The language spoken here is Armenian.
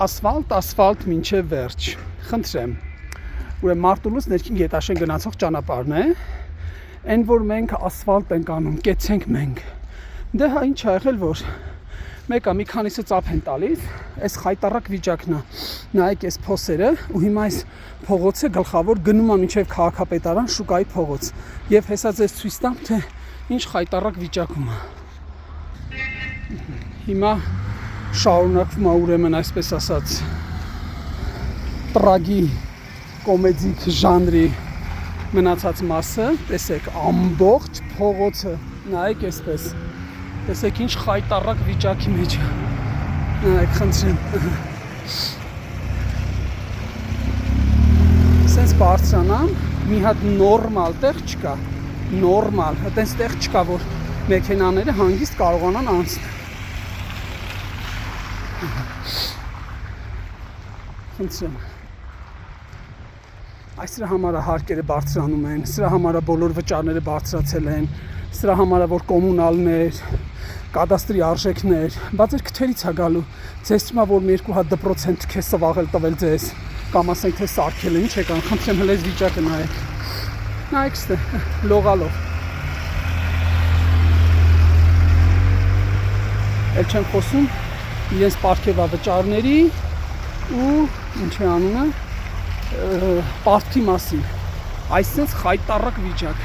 ասֆալտ մինչև վերջ։ Խնդրեմ։ Ուրեմն Մարտունուց ներքին Գետաշեն գնացող ճանապարհն է։ Այն որ մենք ասֆալտ ենք անում, կեցենք մենք։ Դե հա ինչ ա եղել որ մեկը մի քանիսը ծափ են տալիս, այս խայտարակ վիճակն է։ Նայեք այս փոսերը ու հիմա այս փողոցը գլխավոր գնում է մինչև քաղաքապետարան շուկայի փողոց։ Եվ հեսա ձեզ ցույց տամ, թե ինչ խայտարակ վիճակում է։ Հիմա շարունակվում է ուրեմն այսպես ասած տրագի կոմեդիկ ժանրի մնացած մասը, տեսեք ամբողջ փողոցը, նայեք այսպես, տեսեք ինչ խայտարակ վիճակի մեջ է, նայեք խնդրեմ, սենց բարձրանամ, մի հատ նորմալ տեղ չկա, նորմալ, այտենց տեղ չկա, որ մեքենաները հանգիստ կարողանան անցնել, խնդրեմ, այս սրա համար հարկերը բարձրանում են, սրա համար բոլոր վճարները բարձրացել են, սրա համար որ կոմունալներ, կադաստրի արժեքներ, բայց էր քթերից է գալու, ձեզ թվում է որ մի 2 հատ դպրոցեն թքե սվաղել տվել ձեզ, կամ ասենք թե սարքել է, ինչ եկան, խնդրեմ հենց այս վիճակը նայեք, նայեք ստե, լողալով, էլ չեմ խոսում իրենց պարգևա վճարների ու ինչի անունը պարտքի մասին, այսպես խայտարակ վիճակ